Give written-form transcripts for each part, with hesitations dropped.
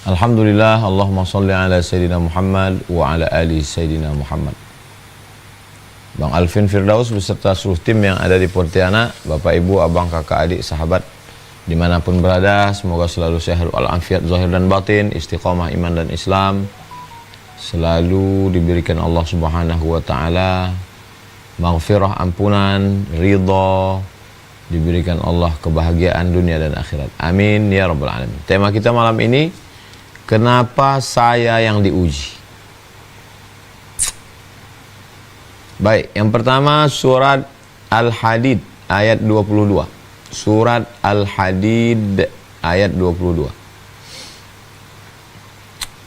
Alhamdulillah, Allahumma salli ala Sayyidina Muhammad wa ala ali Sayyidina Muhammad. Bang Alvin Firdaus beserta seluruh tim yang ada di Pontianak, Bapak Ibu, Abang, Kakak, Adik, Sahabat dimanapun berada, semoga selalu sehat walafiat zahir dan batin, istiqamah iman dan Islam, selalu diberikan Allah Subhanahu wa Ta'ala maghfirah, ampunan, ridha, diberikan Allah kebahagiaan dunia dan akhirat. Amin ya rabbal alamin. Tema kita malam ini, kenapa saya yang diuji? Baik, yang pertama surat Al-Hadid ayat 22. Surat Al-Hadid ayat 22.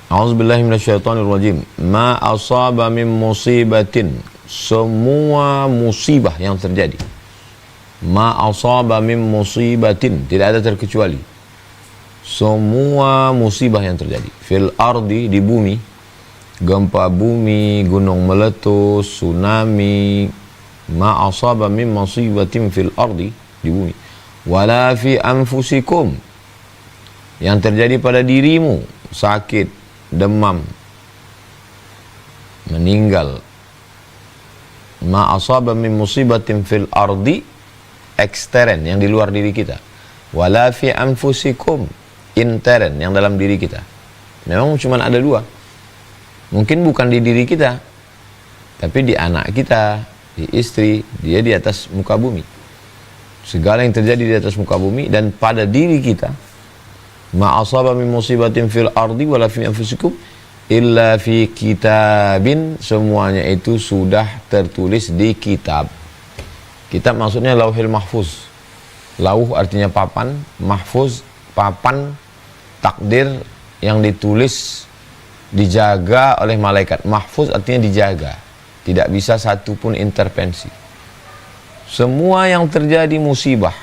A'udzubillahi minasyaitonirrajim. Ma asaba min musibatin, semua musibah yang terjadi. Ma asaba min musibatin, tidak ada terkecuali. Semua musibah yang terjadi fil ardi, di bumi, gempa bumi, gunung meletus, tsunami, ma asaba min musibatin fil ardi, di bumi, wala fi anfusikum, yang terjadi pada dirimu, sakit, demam, meninggal. Ma asaba min musibatin fil ardi, ekstern, yang di luar diri kita, wala fi anfusikum, intern, yang dalam diri kita. Memang cuma ada dua. Mungkin bukan di diri kita, tapi di anak kita, di istri, dia di atas muka bumi. Segala yang terjadi di atas muka bumi dan pada diri kita. Ma asaba min musibatin fil ardi wala fi anfusikum illa fi kitabin, semuanya itu sudah tertulis di kitab. Kitab maksudnya lauhil mahfuz. Lauh artinya papan, mahfuz papan takdir yang ditulis, dijaga oleh malaikat. Mahfuz artinya dijaga, tidak bisa satu pun intervensi. Semua yang terjadi musibah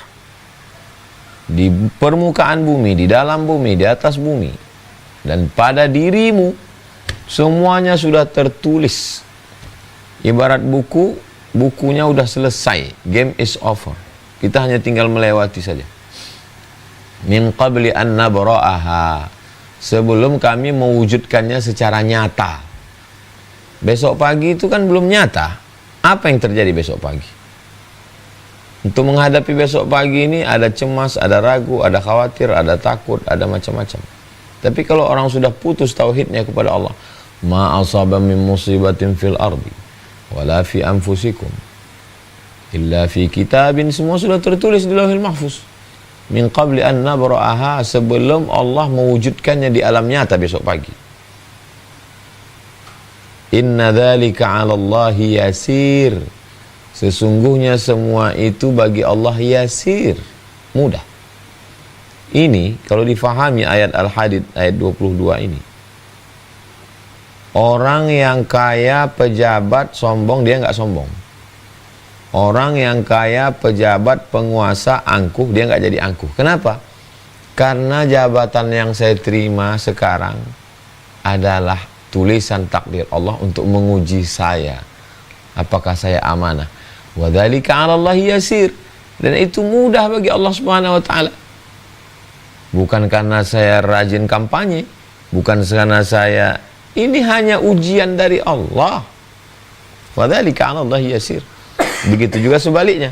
di permukaan bumi, di dalam bumi, di atas bumi, dan pada dirimu, semuanya sudah tertulis. Ibarat buku, bukunya udah selesai, game is over, kita hanya tinggal melewati saja. Min qabli an nabra'aha, sebelum kami mewujudkannya secara nyata. Besok pagi itu kan belum nyata. Apa yang terjadi besok pagi? Untuk menghadapi besok pagi ini ada cemas, ada ragu, ada khawatir, ada takut, ada macam-macam. Tapi kalau orang sudah putus tauhidnya kepada Allah, ma asaba min musibatin fil ardi wala fi anfusikum illa fi kitabin, semua sudah tertulis di lauhil mahfuz. Min qabli an nabra'aha, sebelum Allah mewujudkannya di alam nyata besok pagi. Inna dzalika 'ala Allahi yasir, sesungguhnya semua itu bagi Allah yasir, mudah. Ini kalau difahami ayat Al-Hadid ayat 22 ini. Orang yang kaya, pejabat, sombong, dia nggak sombong. Orang yang kaya, pejabat, penguasa, angkuh, dia nggak jadi angkuh. Kenapa? Karena jabatan yang saya terima sekarang adalah tulisan takdir Allah untuk menguji saya. Apakah saya amanah? Wa dzalika 'ala Allahi yasir. Dan itu mudah bagi Allah Subhanahu wa Ta'ala. Bukan karena saya rajin kampanye, bukan karena saya, ini hanya ujian dari Allah. Wa dzalika 'ala Allahi yasir. Begitu juga sebaliknya.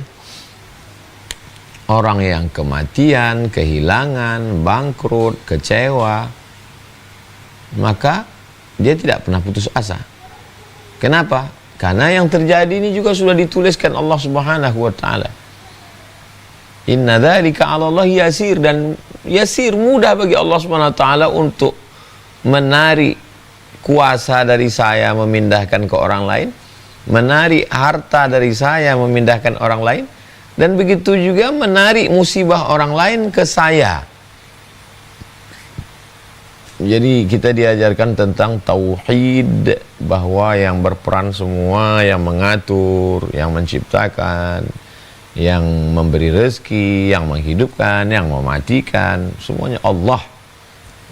Orang yang kematian, kehilangan, bangkrut, kecewa, maka dia tidak pernah putus asa. Kenapa? Karena yang terjadi ini juga sudah dituliskan Allah Subhanahu wa Ta'ala. Inna dzalika 'ala Allahi yasir, dan yasir, mudah bagi Allah Subhanahu wa Ta'ala untuk menarik kuasa dari saya memindahkan ke orang lain, menarik harta dari saya memindahkan orang lain, dan begitu juga menarik musibah orang lain ke saya. Jadi kita diajarkan tentang tauhid, bahwa yang berperan semua, yang mengatur, yang menciptakan, yang memberi rezeki, yang menghidupkan, yang mematikan, semuanya Allah,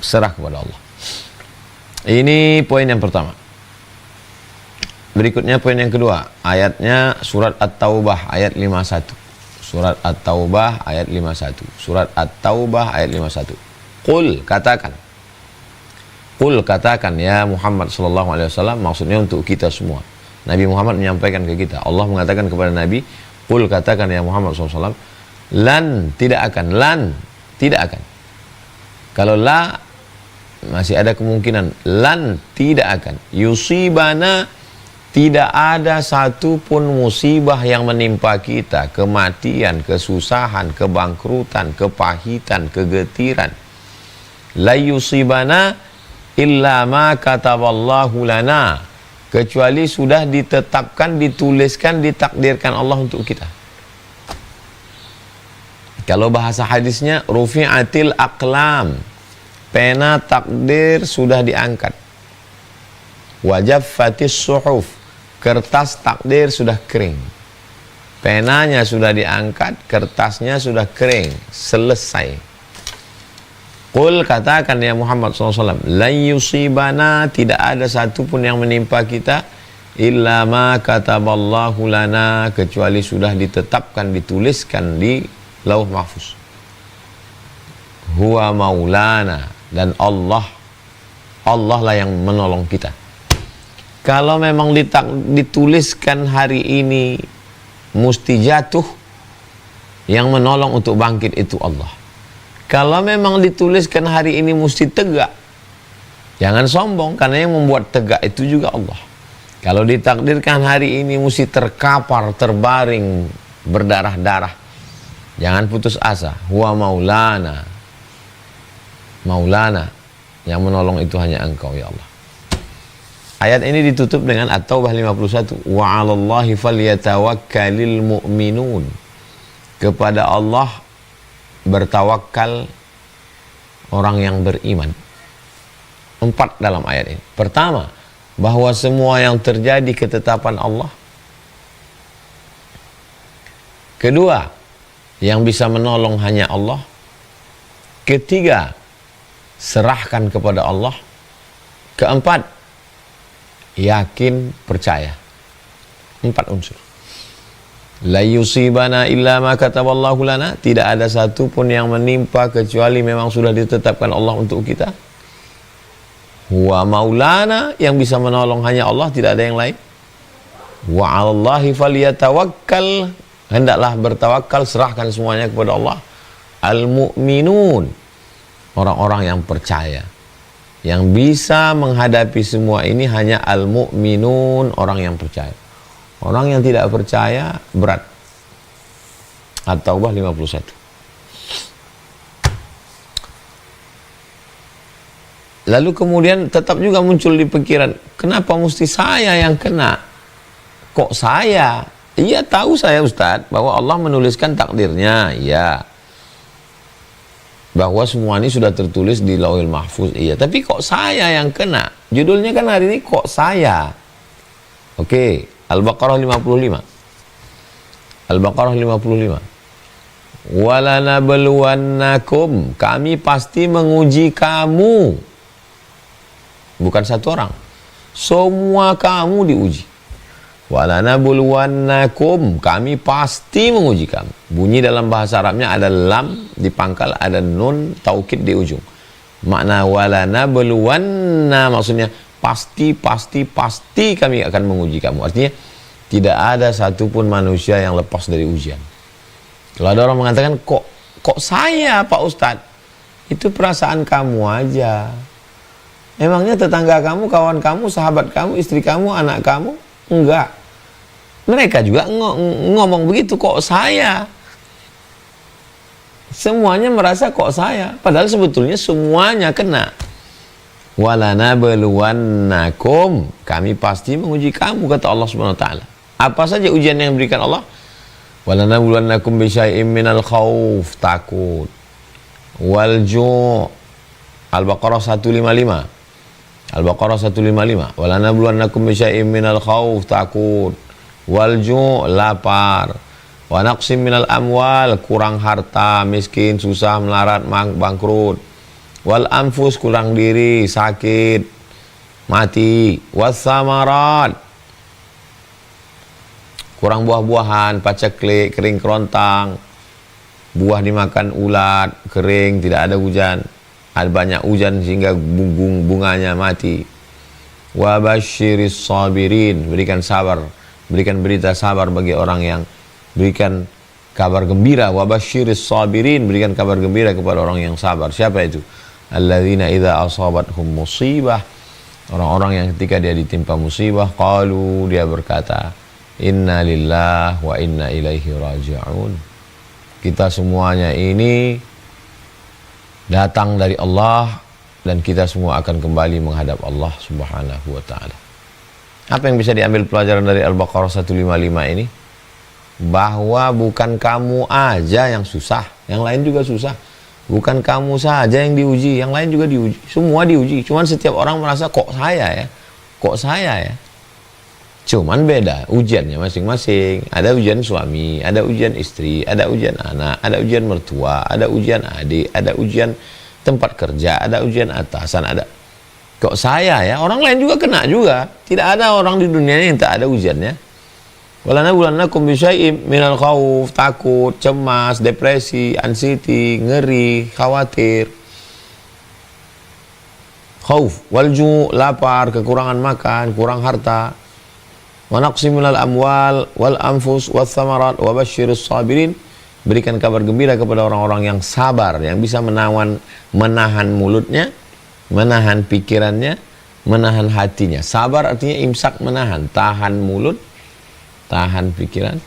serah kepada Allah. Ini poin yang pertama. Berikutnya poin yang kedua, ayatnya surat At-Taubah ayat 51. Surat At-Taubah ayat 51. Surat At-Taubah ayat 51. Qul, katakan. Qul, katakan ya Muhammad sallallahu alaihi wasallam, maksudnya untuk kita semua. Nabi Muhammad menyampaikan ke kita. Allah mengatakan kepada Nabi, Qul, katakan ya Muhammad sallallahu alaihi wasallam, lan, tidak akan, lan, tidak akan. Kalau la masih ada kemungkinan, lan, tidak akan. Yusibana, tidak ada satupun musibah yang menimpa kita, kematian, kesusahan, kebangkrutan, kepahitan, kegetiran. La yusibana illa ma kataballahu lana, kecuali sudah ditetapkan, dituliskan, ditakdirkan Allah untuk kita. Kalau bahasa hadisnya, rufi'atil aqlam, pena takdir sudah diangkat. Wajaffatis suhuf, kertas takdir sudah kering. Penanya sudah diangkat, kertasnya sudah kering, selesai. Qul, katakan ya Muhammad SAW, la yusibana, tidak ada satupun yang menimpa kita, illa ma kataballahu lana, kecuali sudah ditetapkan, dituliskan di lauh mahfuz. Huwa maulana, dan Allah lah yang menolong kita. Kalau memang dituliskan hari ini mesti jatuh, yang menolong untuk bangkit itu Allah. Kalau memang dituliskan hari ini mesti tegak, jangan sombong, karena yang membuat tegak itu juga Allah. Kalau ditakdirkan hari ini mesti terkapar, terbaring, berdarah-darah, jangan putus asa. Huwa maulana, maulana, yang menolong itu hanya Engkau ya Allah. Ayat ini ditutup dengan At-Taubah 51. Wa 'alallahi falyatawakkalul mu'minun. Kepada Allah bertawakal orang yang beriman. 4 dalam ayat ini. Pertama, bahwa semua yang terjadi ketetapan Allah. Kedua, yang bisa menolong hanya Allah. Ketiga, serahkan kepada Allah. Keempat, yakin, percaya. 4 unsur. La yusibana illa ma kataballahu lana, tidak ada satupun yang menimpa kecuali memang sudah ditetapkan Allah untuk kita. Wa maulana, yang bisa menolong hanya Allah, tidak ada yang lain. Wa 'alallahi falyatawakkal, hendaklah bertawakal, serahkan semuanya kepada Allah. Al mu'minun, orang-orang yang percaya. Yang bisa menghadapi semua ini hanya al mu'minun, orang yang percaya. Orang yang tidak percaya berat. At-Taubah 51. Lalu kemudian tetap juga muncul di pikiran, kenapa mesti saya yang kena? Kok saya? Iya, tahu saya Ustadz bahwa Allah menuliskan takdirnya, iya. Bahwa semua ini sudah tertulis di Lauhil Mahfuz, iya. Tapi kok saya yang kena? Judulnya kan hari ini kok saya. Oke. Al-Baqarah 55. Al-Baqarah 55. Walanabluwannakum, kami pasti menguji kamu. Bukan satu orang. Semua kamu diuji. Walanabluwannakum, kami pasti menguji kamu. Bunyi dalam bahasa Arabnya ada lam di pangkal, ada nun taukid di ujung. Makna walanabluwanna maksudnya pasti kami akan menguji kamu. Artinya tidak ada satupun manusia yang lepas dari ujian. Kalau ada orang mengatakan kok saya Pak Ustadz, itu perasaan kamu aja. Emangnya tetangga kamu, kawan kamu, sahabat kamu, istri kamu, anak kamu? Enggak. Mereka juga ngomong begitu, kok saya. Semuanya merasa kok saya, padahal sebetulnya semuanya kena. Walanabluwannakum, kami pasti menguji kamu, kata Allah Subhanahu wa taala. Apa saja ujian yang diberikan Allah? Walanabluwannakum bisyai'im minal khauf, takut. Wal ju', Al-Baqarah 155. Al-Baqarah 155. Walanabluwannakum bisyai'im minal khauf, takut. Wal ju', lapar. Wa naqsim minal amwal, kurang harta, miskin, susah, melarat, bangkrut. Wal anfus, kurang diri, sakit, mati. Wassamarat, kurang buah-buahan, paceklik, kering kerontang, buah dimakan ulat, kering, tidak ada hujan. ada banyak hujan sehingga bunganya mati. Wa basyiris sabirin, berikan sabar, berikan berita sabar bagi orang yang, berikan kabar gembira. Wa basyiris sabirin, berikan kabar gembira kepada orang yang sabar. Siapa itu? Alladzina idza asabathum musibah, orang-orang yang ketika dia ditimpa musibah, qalu, dia berkata, inna lillahi wa inna ilaihi raji'un. Kita semuanya ini datang dari Allah dan kita semua akan kembali menghadap Allah Subhanahu wa taala. Apa yang bisa diambil pelajaran dari Al-Baqarah 155 ini? Bahwa bukan kamu aja yang susah, yang lain juga susah. Bukan kamu saja yang diuji, yang lain juga diuji. Semua diuji. Cuman setiap orang merasa kok saya ya? Kok saya ya? Cuman beda ujiannya masing-masing. Ada ujian suami, ada ujian istri, ada ujian anak, ada ujian mertua, ada ujian adik, ada ujian tempat kerja, ada ujian atasan, ada. Kok saya ya? Orang lain juga kena juga. Tidak ada orang di dunia yang tak ada ujiannya. Walanabluwannakum bisyai'im minal khauf, takut, cemas, depresi, anxiety, ngeri, khawatir. Khauf, walju, lapar, kekurangan makan, kurang harta. Wa naqsim minal amwal wal anfus wath thamarat wa basyiris sabirin. Berikan kabar gembira kepada orang-orang yang sabar, yang bisa menahan mulutnya, menahan pikirannya, menahan hatinya. Sabar artinya imsak, menahan, tahan mulut, tahan pikiran,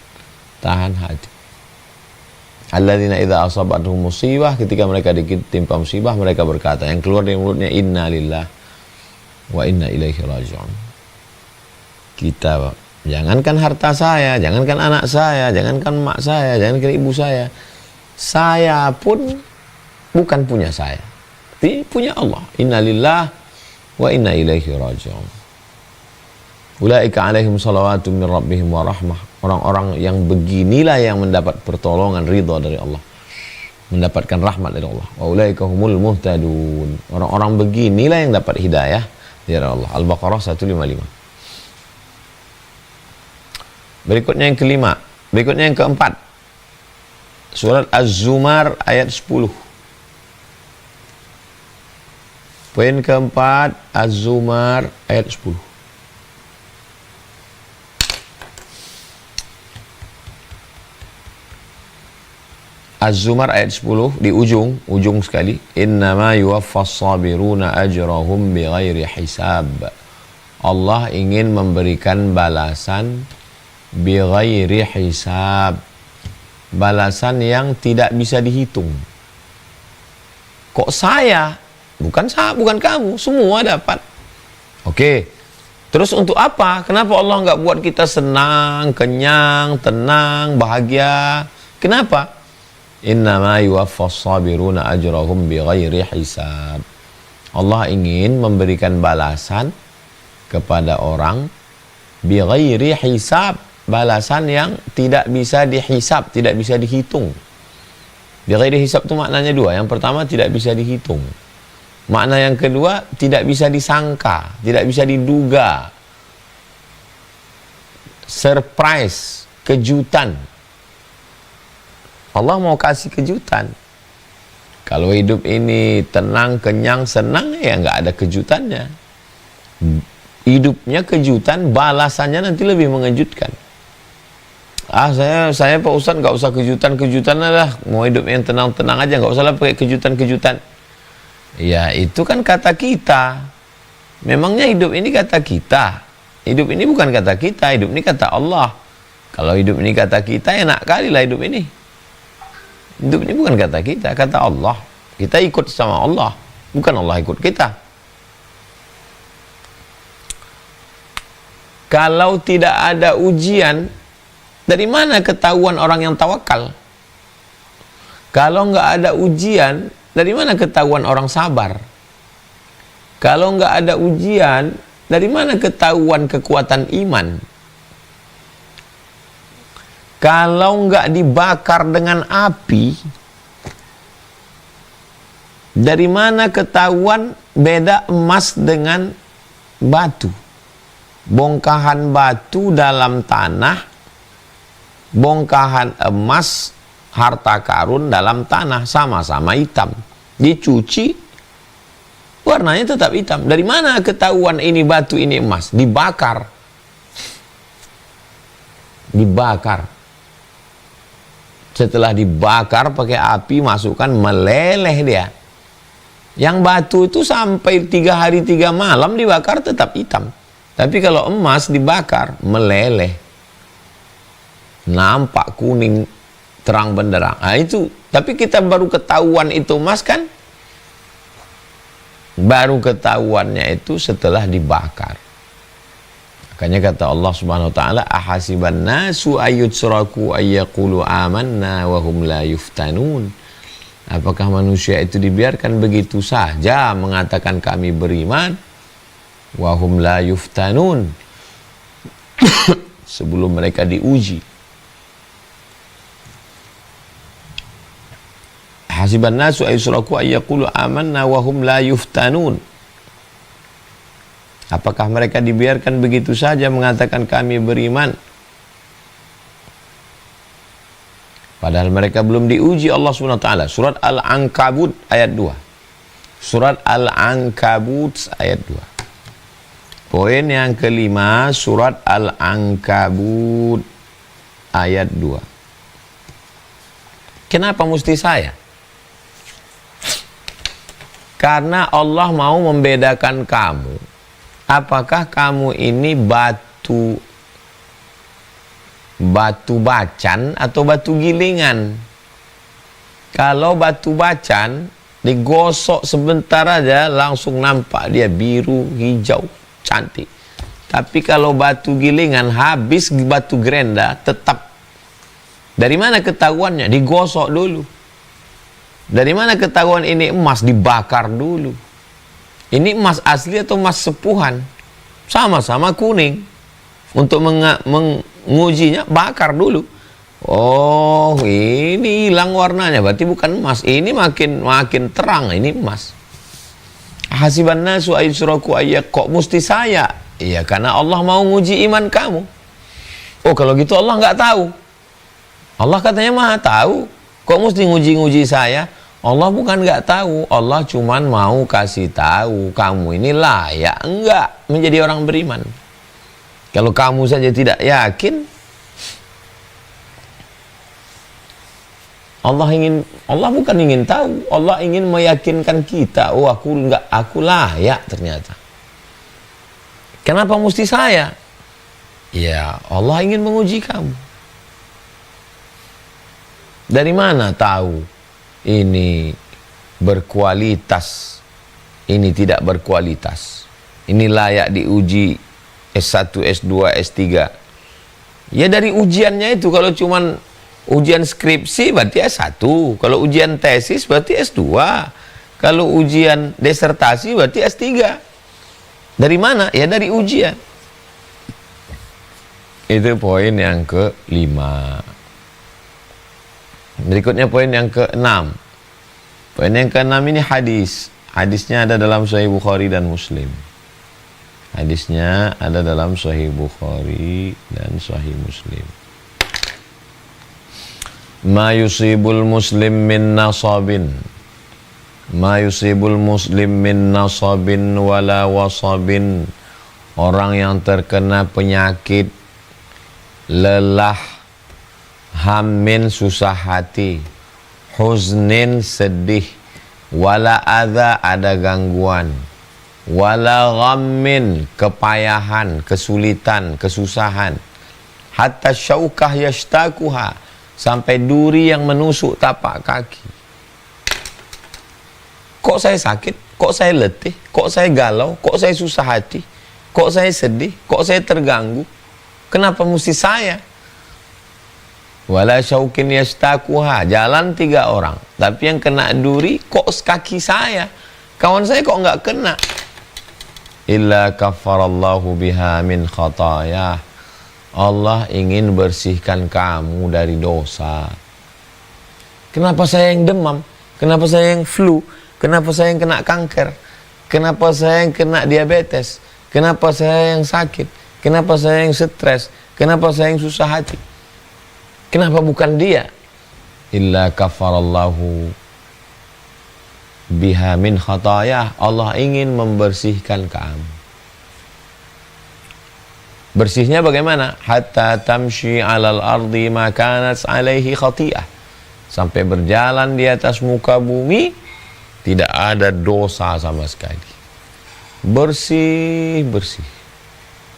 tahan hati. Alladzina idza asabatuhum musibah, ketika mereka ditimpa musibah, mereka berkata, yang keluar dari mulutnya, inna lillahi wa inna ilaihi raji'un. Kita, jangankan harta saya, jangankan anak saya, jangankan mak saya, jangankan ibu saya pun bukan punya saya, tapi punya Allah. Inna lillahi wa inna ilaihi raji'un. Ulaika alaihim salawatu min rabbihim wa rahmah. Orang-orang yang beginilah yang mendapat pertolongan, ridha dari Allah, mendapatkan rahmat dari Allah. Wa ulaika humul muhtadun. Orang-orang beginilah yang dapat hidayah dari Allah. Al-Baqarah 155. Berikutnya yang kelima, berikutnya yang keempat. Surat Az-Zumar ayat 10. Poin keempat, Az-Zumar ayat 10. Az-Zumar ayat 10 di ujung sekali. Innama yuwaffas sabiruna ajrahum bighairi hisab. Allah ingin memberikan balasan bighairi hisab, balasan yang tidak bisa dihitung. Kok saya? Bukan kamu, semua dapat. Oke. Terus untuk apa? Kenapa Allah nggak buat kita senang, kenyang, tenang, bahagia? Kenapa? Innama yuwaffas sabiruna ajrahum bighairi hisab. Allah ingin memberikan balasan kepada orang bighairi hisab, balasan yang tidak bisa dihisab, tidak bisa dihitung. Bighairi hisab itu maknanya dua. Yang pertama, tidak bisa dihitung. Makna yang kedua, tidak bisa disangka, tidak bisa diduga. Surprise, kejutan. Allah mau kasih kejutan. Kalau hidup ini tenang, kenyang, senang, ya nggak ada kejutannya. Hidupnya kejutan, balasannya nanti lebih mengejutkan. Saya Pak Ustadz nggak usah kejutan-kejutan lah, mau hidup yang tenang-tenang aja, nggak usah lah pakai kejutan-kejutan. Ya itu kan kata kita. Memangnya hidup ini kata kita? Hidup ini bukan kata kita, hidup ini kata Allah. Kalau hidup ini kata kita, enak kali lah hidup ini. Hidup ini bukan kata kita, kata Allah. Kita ikut sama Allah, bukan Allah ikut kita. Kalau tidak ada ujian, dari mana ketahuan orang yang tawakal? Kalau nggak ada ujian, dari mana ketahuan orang sabar? Kalau nggak ada ujian, dari mana ketahuan kekuatan iman? Kalau nggak dibakar dengan api, dari mana ketahuan beda emas dengan batu? Bongkahan batu dalam tanah, bongkahan emas harta karun dalam tanah, sama-sama hitam. Dicuci warnanya tetap hitam. Dari mana ketahuan ini batu, ini emas? Dibakar. Dibakar. Setelah dibakar pakai api, masukkan, meleleh dia. Yang batu itu sampai 3 hari 3 malam dibakar tetap hitam. Tapi kalau emas dibakar, meleleh. Nampak kuning, terang benderang. Nah itu, tapi kita baru ketahuan itu emas kan? Baru ketahuannya itu setelah dibakar. Makanya kata Allah Subhanahu wa taala, ahasiban nasu ayyutsraku ayyaqulu amanna wa hum la yuftanun. Apakah manusia itu dibiarkan begitu saja mengatakan kami beriman, wa hum la yuftanun, sebelum mereka diuji. Hasiban nasu ayyusraku ayyaqulu amanna wa hum la yuftanun. Apakah mereka dibiarkan begitu saja mengatakan kami beriman, padahal mereka belum diuji Allah Subhanahu wa taala. Surat Al-Ankabut ayat 2. Surat Al-Ankabut ayat 2. Poin yang kelima, surat Al-Ankabut ayat 2. Kenapa mesti saya? Karena Allah mau membedakan kamu. Apakah kamu ini batu bacan atau batu gilingan? Kalau batu bacan digosok sebentar aja langsung nampak dia biru, hijau, cantik. Tapi kalau batu gilingan, habis batu gerenda tetap. Dari mana ketahuannya? Digosok dulu. Dari mana ketahuan ini emas? Dibakar dulu. Ini emas asli atau emas sepuhan? Sama-sama kuning. Untuk mengujinya, bakar dulu. Oh, ini hilang warnanya, berarti bukan emas. Ini makin terang, ini emas. Hasiban nasu ayyusraku ayyak, kok mesti saya? Iya, karena Allah mau nguji iman kamu. Oh, kalau gitu Allah nggak tahu. Allah katanya maha tahu. Kok mesti nguji-nguji saya? Allah bukan nggak tahu, Allah cuman mau kasih tahu kamu ini layak enggak menjadi orang beriman. Kalau kamu saja tidak yakin, Allah bukan ingin tahu, Allah ingin meyakinkan kita. Oh, aku layak ternyata. Kenapa mesti saya? Ya, Allah ingin menguji kamu. Dari mana tahu ini berkualitas, ini tidak berkualitas, ini layak diuji S1, S2, S3? Ya dari ujiannya itu. Kalau cuman ujian skripsi berarti S1, kalau ujian tesis berarti S2, kalau ujian disertasi berarti S3. Dari mana? Ya dari ujian. Itu poin yang kelima. Berikutnya poin yang keenam. Poin yang keenam ini hadis. Hadisnya ada dalam Sahih Bukhari dan Muslim. Hadisnya ada dalam Sahih Bukhari dan Sahih Muslim. Ma yusibul muslim min nasabin, ma yusibul muslim min nasabin wala wasabin. Orang yang terkena penyakit lelah, hammin susah hati, huznin sedih, wala adha ada gangguan, wala ghammin kepayahan, kesulitan, kesusahan, hatta syaukah yashtakuha sampai duri yang menusuk tapak kaki. Kok saya sakit? Kok saya letih? Kok saya galau? Kok saya susah hati? Kok saya sedih? Kok saya terganggu? Kenapa mesti saya? Wala syaukin yashtakuha, jalan 3 orang, tapi yang kena duri kok kaki saya, kawan saya kok nggak kena. Illa kafarallahu biha min khataya, Allah ingin bersihkan kamu dari dosa. Kenapa saya yang demam? Kenapa saya yang flu? Kenapa saya yang kena kanker? Kenapa saya yang kena diabetes? Kenapa saya yang sakit? Kenapa saya yang stres? Kenapa saya yang susah hati? Kenapa bukan dia? Illa kafarallahu biha min khatayah. Allah ingin membersihkan kamu. Bersihnya bagaimana? Hatta tamshi 'alal ardi ma kanat 'alaihi khati'ah. Sampai berjalan di atas muka bumi tidak ada dosa sama sekali. Bersih, bersih.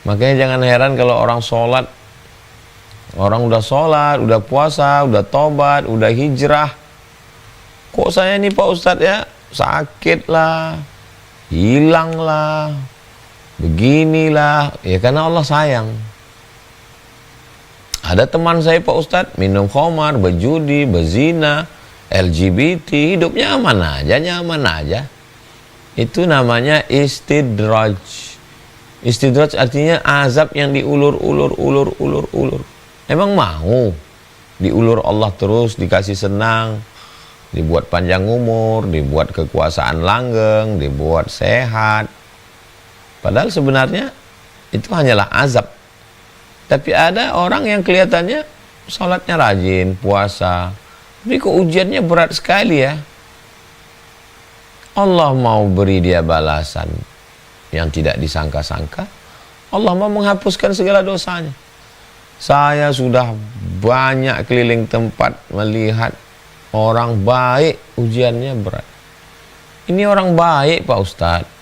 Makanya jangan heran kalau orang sholat, orang udah sholat, udah puasa, udah tobat, udah hijrah, kok saya ini Pak Ustadz ya sakit lah, hilang lah, beginilah, ya karena Allah sayang. Ada teman saya Pak Ustadz minum khamar, berjudi, berzina, LGBT, hidupnya aman aja, nyaman aja. Itu namanya istidraj. Istidraj artinya azab yang diulur-ulur. Emang mau diulur Allah terus, dikasih senang, dibuat panjang umur, dibuat kekuasaan langgeng, dibuat sehat. Padahal sebenarnya itu hanyalah azab. Tapi ada orang yang kelihatannya sholatnya rajin, puasa, tapi kok ujiannya berat sekali ya. Allah mau beri dia balasan yang tidak disangka-sangka. Allah mau menghapuskan segala dosanya. Saya sudah banyak keliling tempat melihat orang baik ujiannya berat. Ini orang baik Pak Ustadz.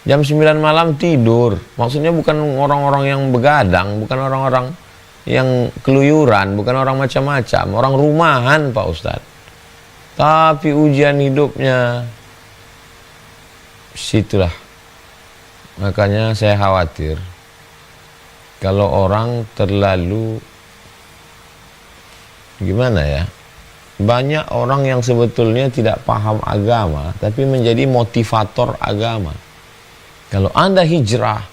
Jam 9 malam tidur. Maksudnya bukan orang-orang yang begadang, bukan orang-orang yang keluyuran, bukan orang macam-macam, orang rumahan Pak Ustadz. Tapi ujian hidupnya situlah. Makanya saya khawatir kalau orang terlalu gimana ya, banyak orang yang sebetulnya tidak paham agama tapi menjadi motivator agama. Kalau Anda hijrah,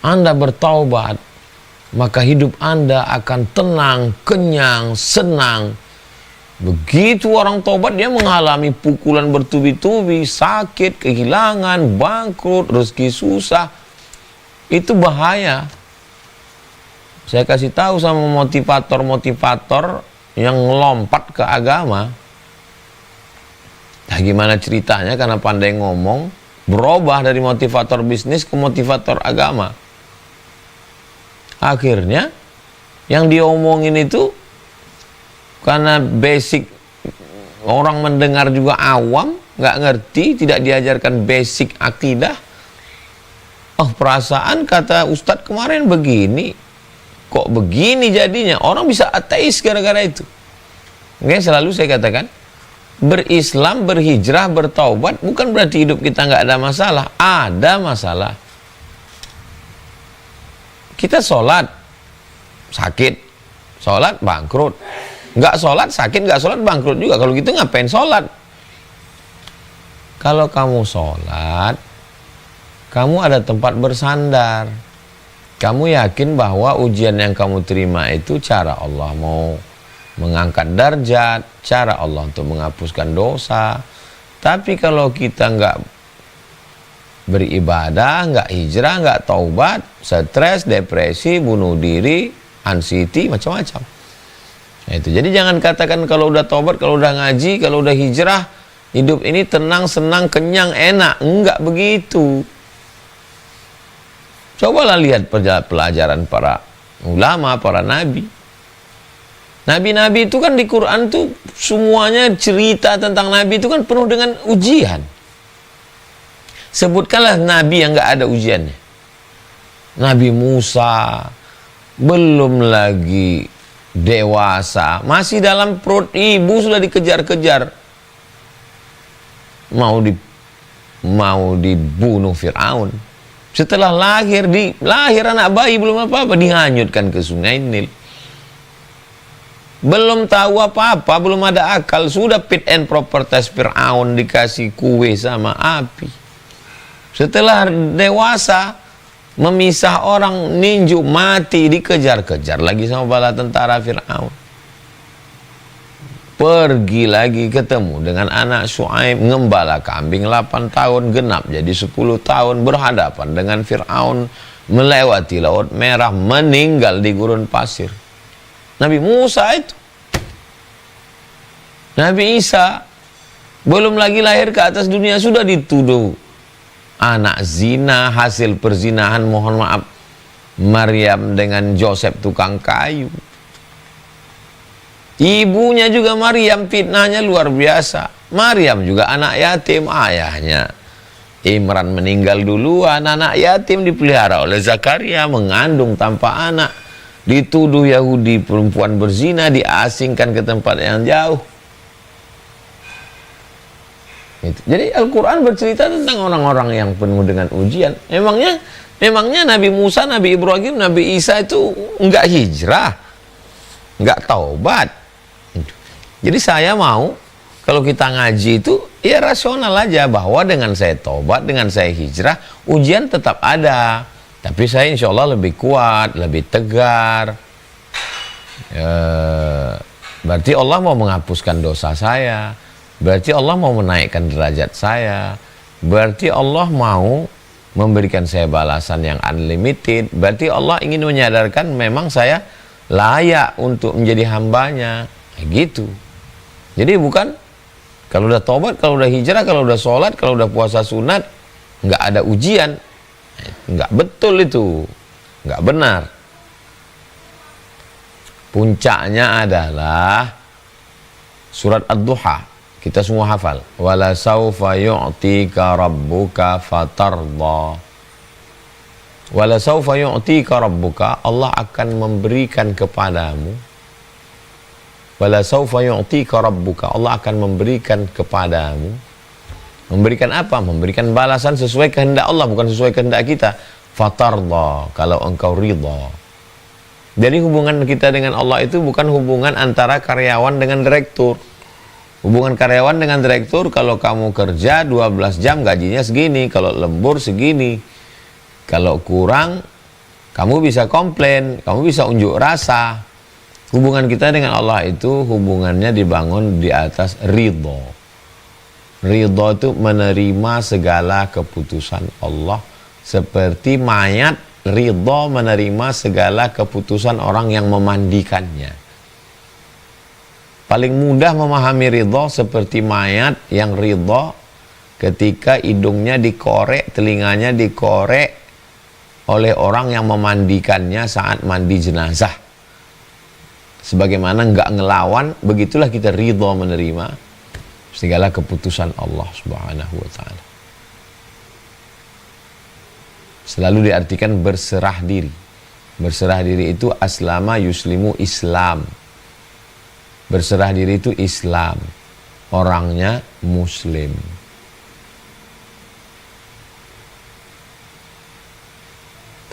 Anda bertaubat, maka hidup Anda akan tenang, kenyang, senang. Begitu orang taubat, dia mengalami pukulan bertubi-tubi, sakit, kehilangan, bangkrut, rezeki susah. Itu bahaya. Saya kasih tahu sama motivator-motivator yang ngelompat ke agama. Nah, gimana ceritanya? Karena pandai ngomong, berubah dari motivator bisnis ke motivator agama. Akhirnya yang diomongin itu karena basic orang mendengar juga awam, nggak ngerti, tidak diajarkan basic akidah. Oh, perasaan kata Ustadz kemarin begini, kok begini jadinya? Orang bisa ateis gara-gara itu. Oke, selalu saya katakan, berislam, berhijrah, bertaubat bukan berarti hidup kita nggak ada masalah. Ada masalah. Kita sholat, sakit, sholat, bangkrut. Nggak sholat, sakit, nggak sholat, bangkrut juga. Kalau gitu ngapain sholat? Kalau kamu sholat, kamu ada tempat bersandar. Kamu yakin bahwa ujian yang kamu terima itu cara Allah mau mengangkat darjat, cara Allah untuk menghapuskan dosa. Tapi kalau kita nggak beribadah, nggak hijrah, nggak taubat, stres, depresi, bunuh diri, anxiety, macam-macam. Nah, itu. Jadi jangan katakan kalau udah taubat, kalau udah ngaji, kalau udah hijrah, hidup ini tenang, senang, kenyang, enak. Enggak begitu. Cobalah lihat pelajaran para ulama, para nabi. Nabi-nabi itu kan di Quran tuh semuanya cerita tentang nabi itu kan penuh dengan ujian. Sebutkanlah nabi yang nggak ada ujiannya. Nabi Musa belum lagi dewasa, masih dalam perut ibu sudah dikejar-kejar, mau dibunuh Fir'aun. Setelah lahir anak bayi belum apa-apa, dihanyutkan ke Sungai Nil. Belum tahu apa-apa, belum ada akal, sudah fit and proper test Fir'aun, dikasih kue sama api. Setelah dewasa, memisah orang, ninju, mati, dikejar-kejar lagi sama bala tentara Fir'aun. Pergi lagi ketemu dengan anak Syuaib, ngembala kambing 8 tahun, genap jadi 10 tahun, berhadapan dengan Fir'aun, melewati Laut Merah, meninggal di gurun pasir. Nabi Musa itu. Nabi Isa Belum lagi lahir ke atas dunia sudah dituduh anak zina, hasil perzinahan, mohon maaf, Maryam dengan Joseph tukang kayu. Ibunya juga Maryam, fitnahnya luar biasa. Maryam juga anak yatim, ayahnya Imran meninggal duluan, anak yatim dipelihara oleh Zakaria, mengandung tanpa anak. Dituduh Yahudi perempuan berzina, diasingkan ke tempat yang jauh. Jadi Al-Quran bercerita tentang orang-orang yang penuh dengan ujian. Memangnya Nabi Musa, Nabi Ibrahim, Nabi Isa itu enggak hijrah, enggak taubat. Jadi saya mau kalau kita ngaji itu ya rasional aja, bahwa dengan saya taubat, dengan saya hijrah, ujian tetap ada. Tapi saya insya Allah lebih kuat, lebih tegar. Berarti Allah mau menghapuskan dosa saya. Berarti Allah mau menaikkan derajat saya. Berarti Allah mau memberikan saya balasan yang unlimited. Berarti Allah ingin menyadarkan memang saya layak untuk menjadi hambanya. Gitu. Jadi bukan kalau udah tobat, kalau udah hijrah, kalau udah sholat, kalau udah puasa sunat, nggak ada ujian. Nggak betul itu. Nggak benar. Puncaknya adalah surat Ad-Duha. Kita semua hafal. Wala saufa yu'tika rabbuka fatardha. Wala saufa yu'tika rabbuka, Allah akan memberikan kepadamu. Wala saufa yu'tika rabbuka, Allah akan memberikan kepadamu. Memberikan apa? Memberikan balasan sesuai kehendak Allah, bukan sesuai kehendak kita. Fatardha, kalau engkau ridha. Jadi hubungan kita dengan Allah itu bukan hubungan antara karyawan dengan direktur. Hubungan karyawan dengan direktur, kalau kamu kerja 12 jam gajinya segini, kalau lembur segini. Kalau kurang, kamu bisa komplain, kamu bisa unjuk rasa. Hubungan kita dengan Allah itu hubungannya dibangun di atas ridho. Ridho itu menerima segala keputusan Allah. Seperti mayat ridho menerima segala keputusan orang yang memandikannya. Paling mudah memahami ridho seperti mayat yang ridho ketika hidungnya dikorek, telinganya dikorek oleh orang yang memandikannya saat mandi jenazah. Sebagaimana enggak ngelawan, begitulah kita ridho menerima segala keputusan Allah Subhanahu wa ta'ala. Selalu diartikan berserah diri. Berserah diri itu aslama yuslimu, Islam. Berserah diri itu Islam, orangnya Muslim.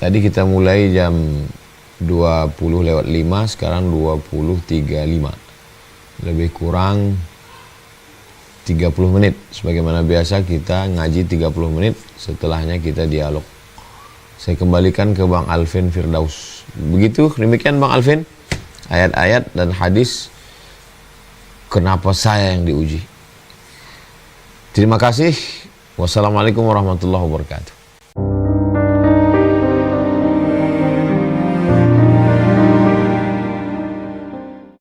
Tadi kita mulai jam 20:05, sekarang 20:35. Lebih kurang 30 menit. Sebagaimana biasa kita ngaji 30 menit, setelahnya kita dialog. Saya kembalikan ke Bang Alvin Firdaus. Begitu, demikian Bang Alvin. Ayat-ayat dan hadis. Kenapa saya yang diuji? Terima kasih. Wassalamualaikum warahmatullahi wabarakatuh.